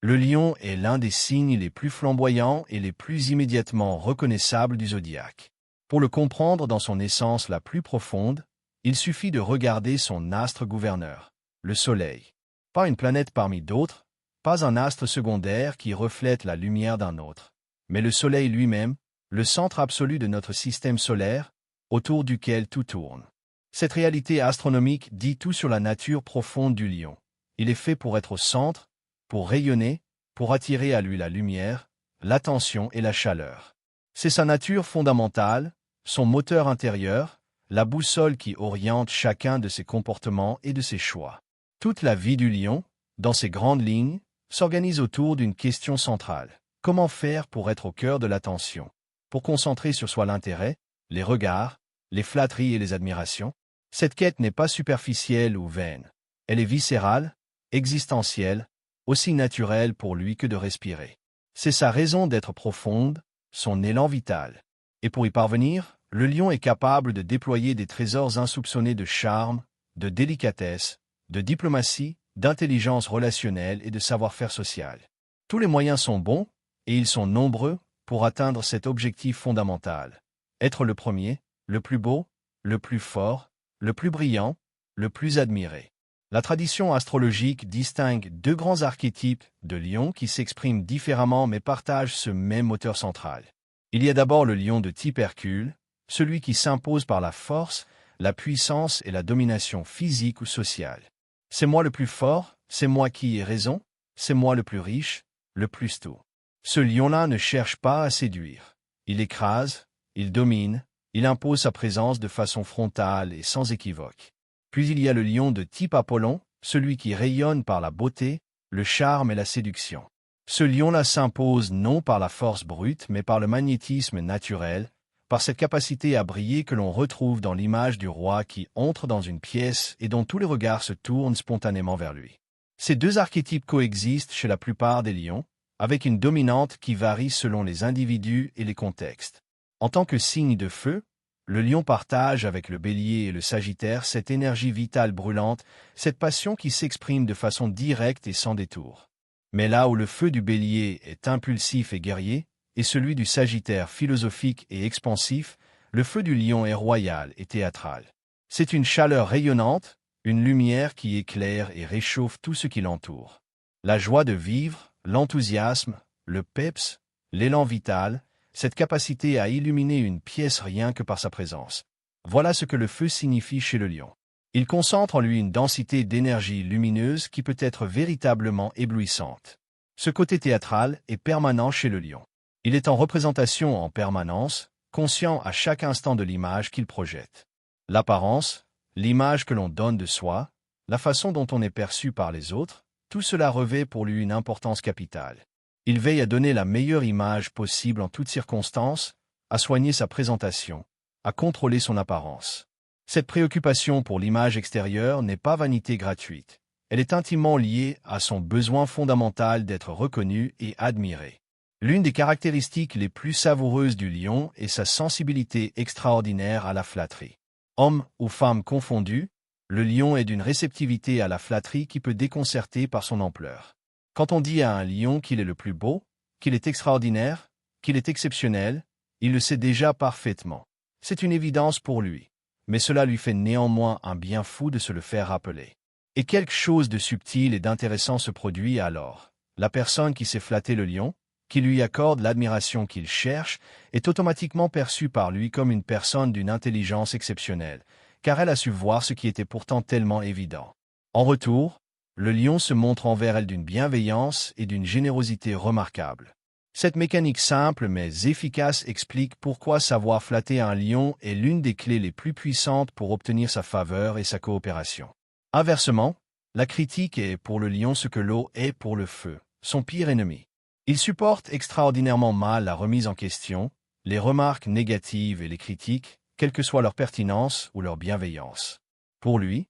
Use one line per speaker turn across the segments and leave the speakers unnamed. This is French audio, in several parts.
Le lion est l'un des signes les plus flamboyants et les plus immédiatement reconnaissables du zodiaque. Pour le comprendre dans son essence la plus profonde, il suffit de regarder son astre gouverneur, le Soleil. Pas une planète parmi d'autres, pas un astre secondaire qui reflète la lumière d'un autre, mais le Soleil lui-même, le centre absolu de notre système solaire, autour duquel tout tourne. Cette réalité astronomique dit tout sur la nature profonde du lion. Il est fait pour être au centre, pour rayonner, pour attirer à lui la lumière, l'attention et la chaleur. C'est sa nature fondamentale, son moteur intérieur, la boussole qui oriente chacun de ses comportements et de ses choix. Toute la vie du lion, dans ses grandes lignes, s'organise autour d'une question centrale. Comment faire pour être au cœur de l'attention? Pour concentrer sur soi l'intérêt, les regards, les flatteries et les admirations? Cette quête n'est pas superficielle ou vaine. Elle est viscérale, existentielle, aussi naturelle pour lui que de respirer. C'est sa raison d'être profonde, son élan vital. Et pour y parvenir, le lion est capable de déployer des trésors insoupçonnés de charme, de délicatesse, de diplomatie, d'intelligence relationnelle et de savoir-faire social. Tous les moyens sont bons, et ils sont nombreux, pour atteindre cet objectif fondamental. Être le premier, le plus beau, le plus fort, le plus brillant, le plus admiré. La tradition astrologique distingue deux grands archétypes de lions qui s'expriment différemment mais partagent ce même moteur central. Il y a d'abord le lion de type Hercule, celui qui s'impose par la force, la puissance et la domination physique ou sociale. C'est moi le plus fort, c'est moi qui ai raison, c'est moi le plus riche, le plus tout. Ce lion-là ne cherche pas à séduire. Il écrase, il domine, il impose sa présence de façon frontale et sans équivoque. Puis il y a le lion de type Apollon, celui qui rayonne par la beauté, le charme et la séduction. Ce lion-là s'impose non par la force brute mais par le magnétisme naturel, par cette capacité à briller que l'on retrouve dans l'image du roi qui entre dans une pièce et dont tous les regards se tournent spontanément vers lui. Ces deux archétypes coexistent chez la plupart des lions, avec une dominante qui varie selon les individus et les contextes. En tant que signe de feu, le lion partage avec le bélier et le sagittaire cette énergie vitale brûlante, cette passion qui s'exprime de façon directe et sans détour. Mais là où le feu du bélier est impulsif et guerrier, et celui du sagittaire philosophique et expansif, le feu du lion est royal et théâtral. C'est une chaleur rayonnante, une lumière qui éclaire et réchauffe tout ce qui l'entoure. La joie de vivre, l'enthousiasme, le peps, l'élan vital, cette capacité à illuminer une pièce rien que par sa présence. Voilà ce que le feu signifie chez le lion. Il concentre en lui une densité d'énergie lumineuse qui peut être véritablement éblouissante. Ce côté théâtral est permanent chez le lion. Il est en représentation en permanence, conscient à chaque instant de l'image qu'il projette. L'apparence, l'image que l'on donne de soi, la façon dont on est perçu par les autres, tout cela revêt pour lui une importance capitale. Il veille à donner la meilleure image possible en toutes circonstances, à soigner sa présentation, à contrôler son apparence. Cette préoccupation pour l'image extérieure n'est pas vanité gratuite. Elle est intimement liée à son besoin fondamental d'être reconnu et admiré. L'une des caractéristiques les plus savoureuses du lion est sa sensibilité extraordinaire à la flatterie. Homme ou femme confondus, le lion est d'une réceptivité à la flatterie qui peut déconcerter par son ampleur. Quand on dit à un lion qu'il est le plus beau, qu'il est extraordinaire, qu'il est exceptionnel, il le sait déjà parfaitement. C'est une évidence pour lui, mais cela lui fait néanmoins un bien fou de se le faire rappeler. Et quelque chose de subtil et d'intéressant se produit alors. La personne qui sait flatter le lion, qui lui accorde l'admiration qu'il cherche, est automatiquement perçue par lui comme une personne d'une intelligence exceptionnelle, car elle a su voir ce qui était pourtant tellement évident. En retour, le lion se montre envers elle d'une bienveillance et d'une générosité remarquables. Cette mécanique simple mais efficace explique pourquoi savoir flatter un lion est l'une des clés les plus puissantes pour obtenir sa faveur et sa coopération. Inversement, la critique est pour le lion ce que l'eau est pour le feu, son pire ennemi. Il supporte extraordinairement mal la remise en question, les remarques négatives et les critiques, quelle que soit leur pertinence ou leur bienveillance. Pour lui,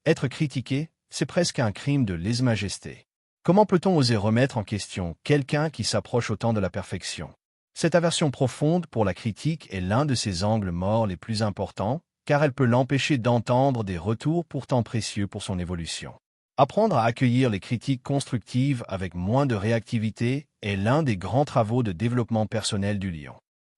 être critiqué, c'est presque un crime de lèse-majesté. Comment peut-on oser remettre en question quelqu'un qui s'approche autant de la perfection? Cette aversion profonde pour la critique est l'un de ses angles morts les plus importants, car elle peut l'empêcher d'entendre des retours pourtant précieux pour son évolution. Apprendre à accueillir les critiques constructives avec moins de réactivité est l'un des grands travaux de développement personnel du lion.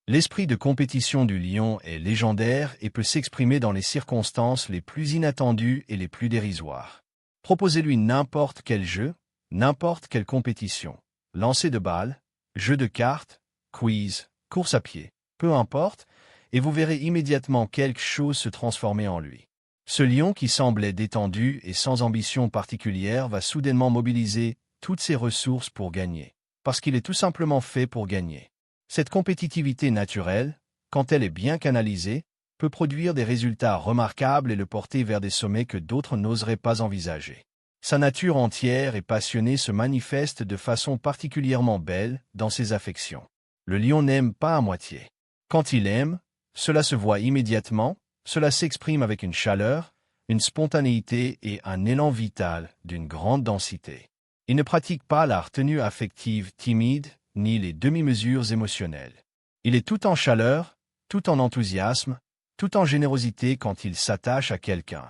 L'esprit de compétition du lion est légendaire et peut s'exprimer dans les circonstances les plus inattendues et les plus dérisoires. Proposez-lui n'importe quel jeu, n'importe quelle compétition, lancer de balles, jeu de cartes, quiz, course à pied, peu importe, et vous verrez immédiatement quelque chose se transformer en lui. Ce lion qui semblait détendu et sans ambition particulière va soudainement mobiliser toutes ses ressources pour gagner, parce qu'il est tout simplement fait pour gagner. Cette compétitivité naturelle, quand elle est bien canalisée, peut produire des résultats remarquables et le porter vers des sommets que d'autres n'oseraient pas envisager. Sa nature entière et passionnée se manifeste de façon particulièrement belle dans ses affections. Le lion n'aime pas à moitié. Quand il aime, cela se voit immédiatement, cela s'exprime avec une chaleur, une spontanéité et un élan vital d'une grande densité. Il ne pratique pas la retenue affective timide, ni les demi-mesures émotionnelles. Il est tout en chaleur, tout en enthousiasme, tout en générosité quand il s'attache à quelqu'un.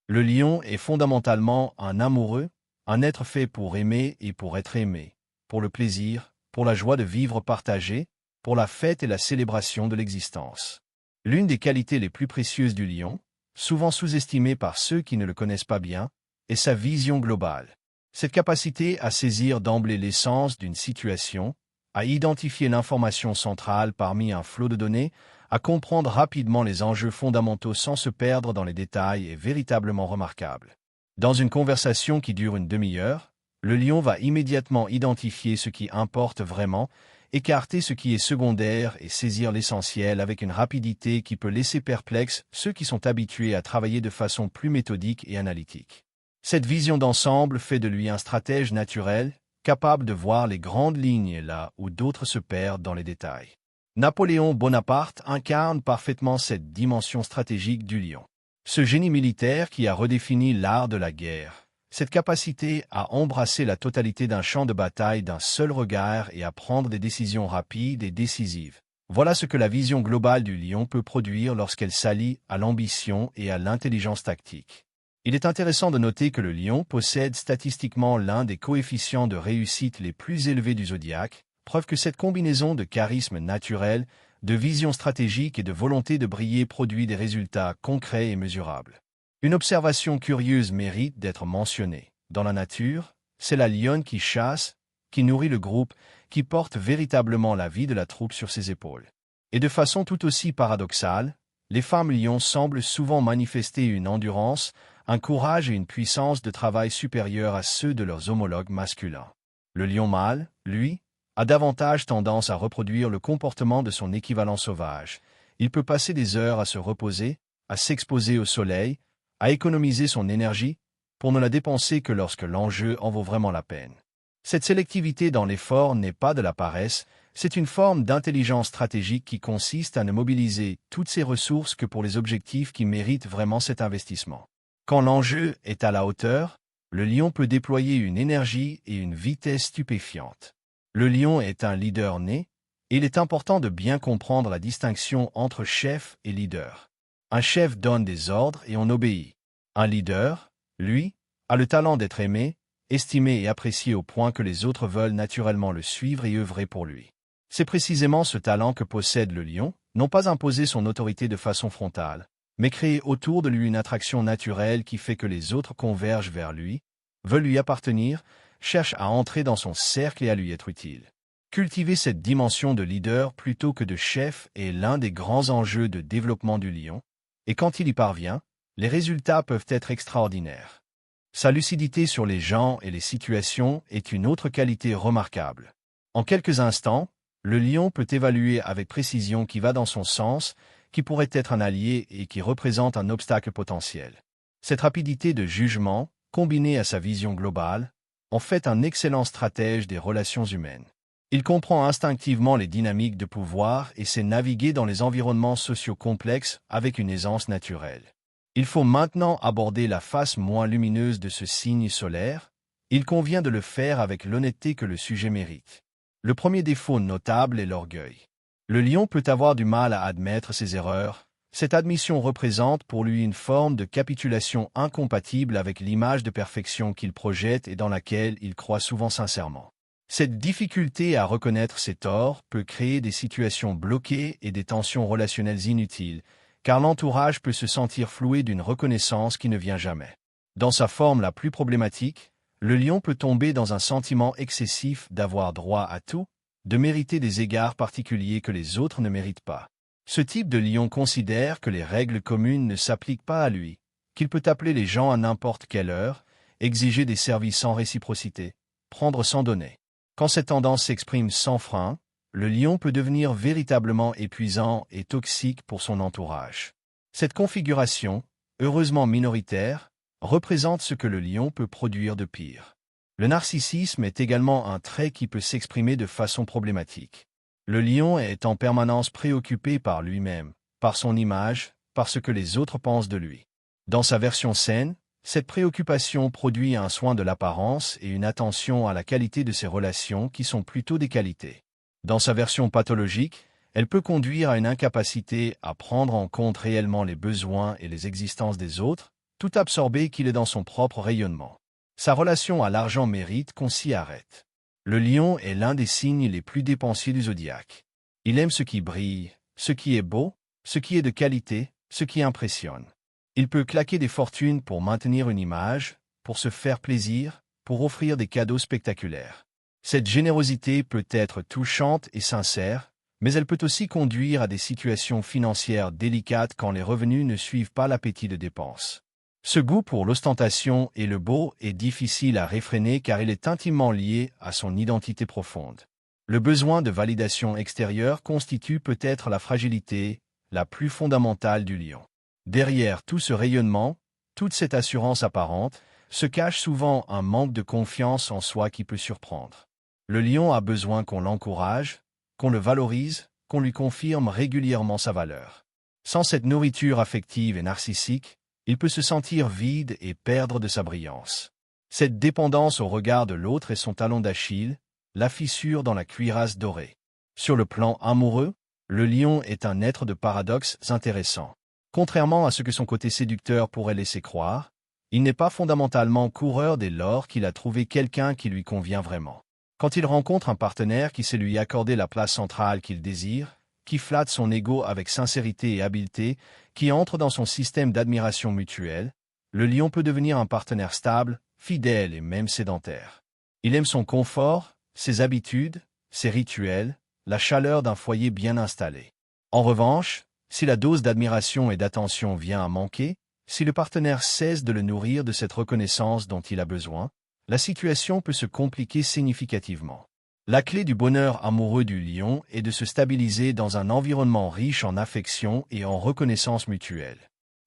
Le lion est fondamentalement un amoureux, un être fait pour aimer et pour être aimé, pour le plaisir, pour la joie de vivre partagée, pour la fête et la célébration de l'existence. L'une des qualités les plus précieuses du lion, souvent sous-estimée par ceux qui ne le connaissent pas bien, est sa vision globale. Cette capacité à saisir d'emblée l'essence d'une situation, à identifier l'information centrale parmi un flot de données, à comprendre rapidement les enjeux fondamentaux sans se perdre dans les détails est véritablement remarquable. Dans une conversation qui dure une demi-heure, le lion va immédiatement identifier ce qui importe vraiment, écarter ce qui est secondaire et saisir l'essentiel avec une rapidité qui peut laisser perplexes ceux qui sont habitués à travailler de façon plus méthodique et analytique. Cette vision d'ensemble fait de lui un stratège naturel, capable de voir les grandes lignes là où d'autres se perdent dans les détails. Napoléon Bonaparte incarne parfaitement cette dimension stratégique du lion. Ce génie militaire qui a redéfini l'art de la guerre, cette capacité à embrasser la totalité d'un champ de bataille d'un seul regard et à prendre des décisions rapides et décisives. Voilà ce que la vision globale du lion peut produire lorsqu'elle s'allie à l'ambition et à l'intelligence tactique. Il est intéressant de noter que le lion possède statistiquement l'un des coefficients de réussite les plus élevés du zodiaque, preuve que cette combinaison de charisme naturel, de vision stratégique et de volonté de briller produit des résultats concrets et mesurables. Une observation curieuse mérite d'être mentionnée. Dans la nature, c'est la lionne qui chasse, qui nourrit le groupe, qui porte véritablement la vie de la troupe sur ses épaules. Et de façon tout aussi paradoxale, les femmes lions semblent souvent manifester une endurance, un courage et une puissance de travail supérieurs à ceux de leurs homologues masculins. Le lion mâle, lui, a davantage tendance à reproduire le comportement de son équivalent sauvage. Il peut passer des heures à se reposer, à s'exposer au soleil, à économiser son énergie, pour ne la dépenser que lorsque l'enjeu en vaut vraiment la peine. Cette sélectivité dans l'effort n'est pas de la paresse, c'est une forme d'intelligence stratégique qui consiste à ne mobiliser toutes ses ressources que pour les objectifs qui méritent vraiment cet investissement. Quand l'enjeu est à la hauteur, le lion peut déployer une énergie et une vitesse stupéfiantes. Le lion est un leader né, et il est important de bien comprendre la distinction entre chef et leader. Un chef donne des ordres et on obéit. Un leader, lui, a le talent d'être aimé, estimé et apprécié au point que les autres veulent naturellement le suivre et œuvrer pour lui. C'est précisément ce talent que possède le lion, non pas imposer son autorité de façon frontale, mais créer autour de lui une attraction naturelle qui fait que les autres convergent vers lui, veulent lui appartenir, cherchent à entrer dans son cercle et à lui être utile. Cultiver cette dimension de leader plutôt que de chef est l'un des grands enjeux de développement du lion, et quand il y parvient, les résultats peuvent être extraordinaires. Sa lucidité sur les gens et les situations est une autre qualité remarquable. En quelques instants, le lion peut évaluer avec précision qui va dans son sens, qui pourrait être un allié et qui représente un obstacle potentiel. Cette rapidité de jugement, combinée à sa vision globale, en fait un excellent stratège des relations humaines. Il comprend instinctivement les dynamiques de pouvoir et sait naviguer dans les environnements sociaux complexes avec une aisance naturelle. Il faut maintenant aborder la face moins lumineuse de ce signe solaire. Il convient de le faire avec l'honnêteté que le sujet mérite. Le premier défaut notable est l'orgueil. Le lion peut avoir du mal à admettre ses erreurs, Cette admission représente pour lui une forme de capitulation incompatible avec l'image de perfection qu'il projette et dans laquelle il croit souvent sincèrement. Cette difficulté à reconnaître ses torts peut créer des situations bloquées et des tensions relationnelles inutiles, car l'entourage peut se sentir floué d'une reconnaissance qui ne vient jamais. Dans sa forme la plus problématique, le lion peut tomber dans un sentiment excessif d'avoir droit à tout, de mériter des égards particuliers que les autres ne méritent pas. Ce type de lion considère que les règles communes ne s'appliquent pas à lui, qu'il peut appeler les gens à n'importe quelle heure, exiger des services sans réciprocité, prendre sans donner. Quand cette tendance s'exprime sans frein, le lion peut devenir véritablement épuisant et toxique pour son entourage. Cette configuration, heureusement minoritaire, représente ce que le lion peut produire de pire. Le narcissisme est également un trait qui peut s'exprimer de façon problématique. Le lion est en permanence préoccupé par lui-même, par son image, par ce que les autres pensent de lui. Dans sa version saine, cette préoccupation produit un soin de l'apparence et une attention à la qualité de ses relations qui sont plutôt des qualités. Dans sa version pathologique, elle peut conduire à une incapacité à prendre en compte réellement les besoins et les existences des autres, tout absorbé qu'il est dans son propre rayonnement. Sa relation à l'argent mérite qu'on s'y arrête. Le lion est l'un des signes les plus dépensiers du zodiaque. Il aime ce qui brille, ce qui est beau, ce qui est de qualité, ce qui impressionne. Il peut claquer des fortunes pour maintenir une image, pour se faire plaisir, pour offrir des cadeaux spectaculaires. Cette générosité peut être touchante et sincère, mais elle peut aussi conduire à des situations financières délicates quand les revenus ne suivent pas l'appétit de dépenses. Ce goût pour l'ostentation et le beau est difficile à réfréner car il est intimement lié à son identité profonde. Le besoin de validation extérieure constitue peut-être la fragilité la plus fondamentale du lion. Derrière tout ce rayonnement, toute cette assurance apparente, se cache souvent un manque de confiance en soi qui peut surprendre. Le lion a besoin qu'on l'encourage, qu'on le valorise, qu'on lui confirme régulièrement sa valeur. Sans cette nourriture affective et narcissique, il peut se sentir vide et perdre de sa brillance. Cette dépendance au regard de l'autre est son talon d'Achille, la fissure dans la cuirasse dorée. Sur le plan amoureux, le lion est un être de paradoxes intéressants. Contrairement à ce que son côté séducteur pourrait laisser croire, il n'est pas fondamentalement coureur dès lors qu'il a trouvé quelqu'un qui lui convient vraiment. Quand il rencontre un partenaire qui sait lui accorder la place centrale qu'il désire, qui flatte son ego avec sincérité et habileté, qui entre dans son système d'admiration mutuelle, le lion peut devenir un partenaire stable, fidèle et même sédentaire. Il aime son confort, ses habitudes, ses rituels, la chaleur d'un foyer bien installé. En revanche, si la dose d'admiration et d'attention vient à manquer, si le partenaire cesse de le nourrir de cette reconnaissance dont il a besoin, la situation peut se compliquer significativement. La clé du bonheur amoureux du lion est de se stabiliser dans un environnement riche en affection et en reconnaissance mutuelle.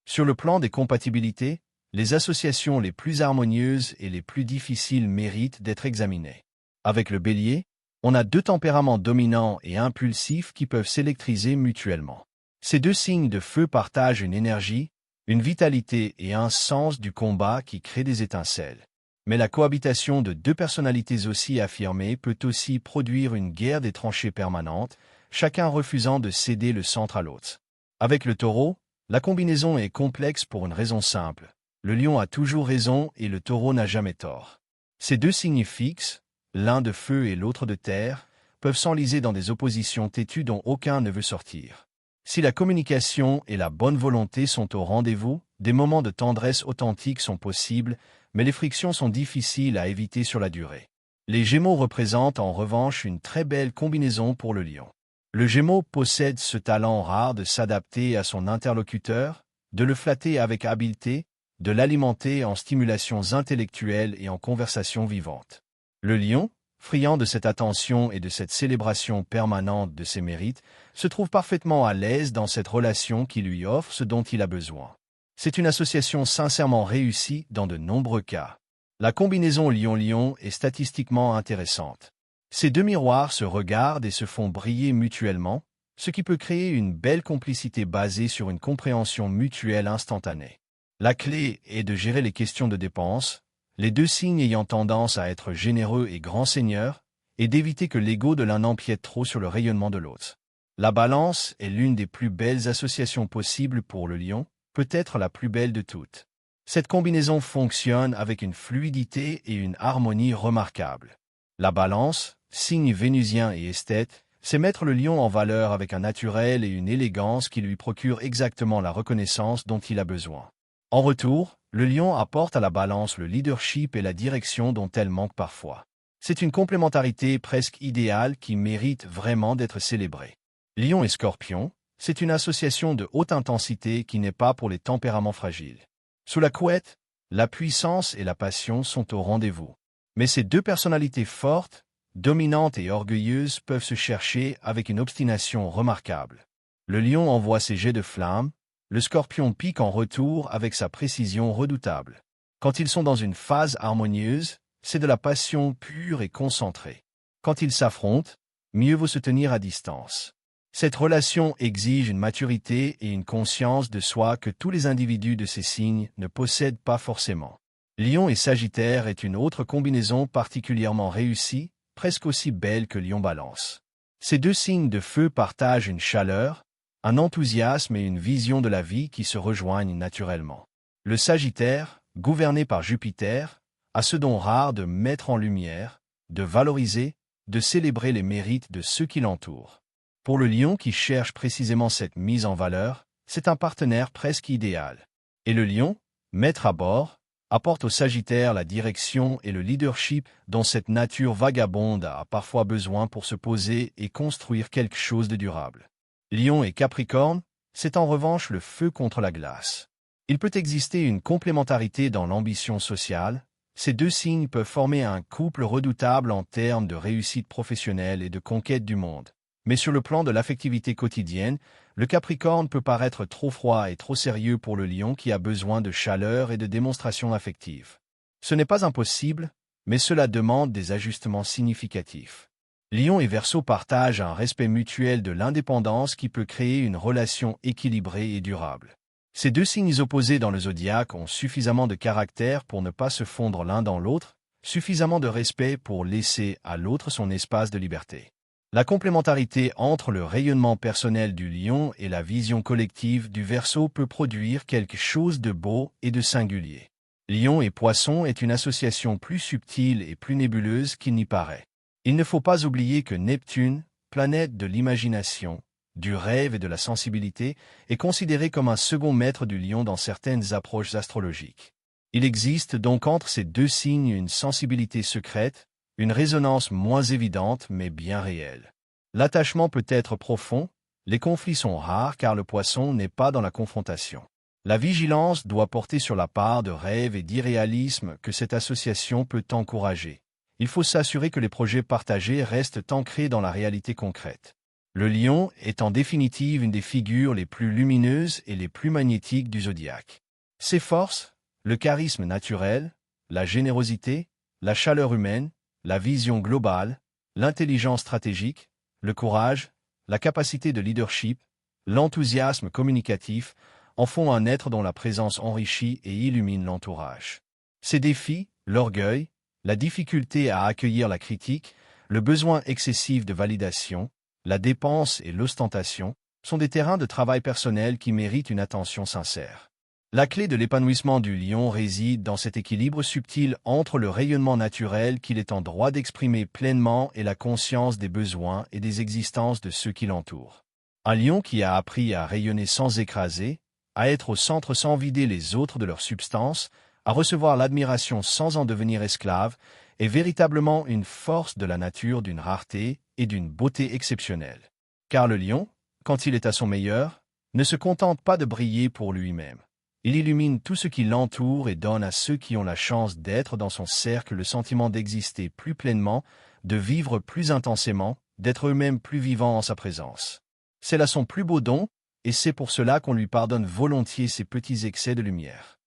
Sur le plan des compatibilités, les associations les plus harmonieuses et les plus difficiles méritent d'être examinées. Avec le bélier, on a deux tempéraments dominants et impulsifs qui peuvent s'électriser mutuellement. Ces deux signes de feu partagent une énergie, une vitalité et un sens du combat qui créent des étincelles. Mais la cohabitation de deux personnalités aussi affirmées peut aussi produire une guerre des tranchées permanente, chacun refusant de céder le centre à l'autre. Avec le taureau, la combinaison est complexe pour une raison simple. Le lion a toujours raison et le taureau n'a jamais tort. Ces deux signes fixes, l'un de feu et l'autre de terre, peuvent s'enliser dans des oppositions têtues dont aucun ne veut sortir. Si la communication et la bonne volonté sont au rendez-vous, des moments de tendresse authentique sont possibles, mais les frictions sont difficiles à éviter sur la durée. Les Gémeaux représentent en revanche une très belle combinaison pour le lion. Le Gémeaux possède ce talent rare de s'adapter à son interlocuteur, de le flatter avec habileté, de l'alimenter en stimulations intellectuelles et en conversations vivantes. Le lion, friand de cette attention et de cette célébration permanente de ses mérites, se trouve parfaitement à l'aise dans cette relation qui lui offre ce dont il a besoin. C'est une association sincèrement réussie dans de nombreux cas. La combinaison lion-lion est statistiquement intéressante. Ces deux miroirs se regardent et se font briller mutuellement, ce qui peut créer une belle complicité basée sur une compréhension mutuelle instantanée. La clé est de gérer les questions de dépenses, les deux signes ayant tendance à être généreux et grands seigneurs, et d'éviter que l'ego de l'un n'empiète trop sur le rayonnement de l'autre. La balance est l'une des plus belles associations possibles pour le lion, peut-être la plus belle de toutes. Cette combinaison fonctionne avec une fluidité et une harmonie remarquables. La balance, signe vénusien et esthète, c'est mettre le lion en valeur avec un naturel et une élégance qui lui procurent exactement la reconnaissance dont il a besoin. En retour, le lion apporte à la balance le leadership et la direction dont elle manque parfois. C'est une complémentarité presque idéale qui mérite vraiment d'être célébrée. Lion et Scorpion, c'est une association de haute intensité qui n'est pas pour les tempéraments fragiles. Sous la couette, la puissance et la passion sont au rendez-vous. Mais ces deux personnalités fortes, dominantes et orgueilleuses peuvent se chercher avec une obstination remarquable. Le lion envoie ses jets de flammes, le scorpion pique en retour avec sa précision redoutable. Quand ils sont dans une phase harmonieuse, c'est de la passion pure et concentrée. Quand ils s'affrontent, mieux vaut se tenir à distance. Cette relation exige une maturité et une conscience de soi que tous les individus de ces signes ne possèdent pas forcément. Lion et Sagittaire est une autre combinaison particulièrement réussie, presque aussi belle que Lion-Balance. Ces deux signes de feu partagent une chaleur, un enthousiasme et une vision de la vie qui se rejoignent naturellement. Le Sagittaire, gouverné par Jupiter, a ce don rare de mettre en lumière, de valoriser, de célébrer les mérites de ceux qui l'entourent. Pour le lion qui cherche précisément cette mise en valeur, c'est un partenaire presque idéal. Et le lion, maître à bord, apporte au Sagittaire la direction et le leadership dont cette nature vagabonde a parfois besoin pour se poser et construire quelque chose de durable. Lion et Capricorne, c'est en revanche le feu contre la glace. Il peut exister une complémentarité dans l'ambition sociale. Ces deux signes peuvent former un couple redoutable en termes de réussite professionnelle et de conquête du monde. Mais sur le plan de l'affectivité quotidienne, le Capricorne peut paraître trop froid et trop sérieux pour le Lion qui a besoin de chaleur et de démonstration affective. Ce n'est pas impossible, mais cela demande des ajustements significatifs. Lion et Verseau partagent un respect mutuel de l'indépendance qui peut créer une relation équilibrée et durable. Ces deux signes opposés dans le zodiaque ont suffisamment de caractère pour ne pas se fondre l'un dans l'autre, suffisamment de respect pour laisser à l'autre son espace de liberté. La complémentarité entre le rayonnement personnel du Lion et la vision collective du Verseau peut produire quelque chose de beau et de singulier. Lion et Poisson est une association plus subtile et plus nébuleuse qu'il n'y paraît. Il ne faut pas oublier que Neptune, planète de l'imagination, du rêve et de la sensibilité, est considéré comme un second maître du Lion dans certaines approches astrologiques. Il existe donc entre ces deux signes une sensibilité secrète, une résonance moins évidente mais bien réelle. L'attachement peut être profond, les conflits sont rares car le Poisson n'est pas dans la confrontation. La vigilance doit porter sur la part de rêve et d'irréalisme que cette association peut encourager. Il faut s'assurer que les projets partagés restent ancrés dans la réalité concrète. Le Lion est en définitive une des figures les plus lumineuses et les plus magnétiques du zodiaque. Ses forces, le charisme naturel, la générosité, la chaleur humaine, la vision globale, l'intelligence stratégique, le courage, la capacité de leadership, l'enthousiasme communicatif en font un être dont la présence enrichit et illumine l'entourage. Ces défis, l'orgueil, la difficulté à accueillir la critique, le besoin excessif de validation, la dépense et l'ostentation sont des terrains de travail personnel qui méritent une attention sincère. La clé de l'épanouissement du Lion réside dans cet équilibre subtil entre le rayonnement naturel qu'il est en droit d'exprimer pleinement et la conscience des besoins et des existences de ceux qui l'entourent. Un Lion qui a appris à rayonner sans écraser, à être au centre sans vider les autres de leur substance, à recevoir l'admiration sans en devenir esclave, est véritablement une force de la nature d'une rareté et d'une beauté exceptionnelle. Car le Lion, quand il est à son meilleur, ne se contente pas de briller pour lui-même. Il illumine tout ce qui l'entoure et donne à ceux qui ont la chance d'être dans son cercle le sentiment d'exister plus pleinement, de vivre plus intensément, d'être eux-mêmes plus vivants en sa présence. C'est là son plus beau don, et c'est pour cela qu'on lui pardonne volontiers ses petits excès de lumière.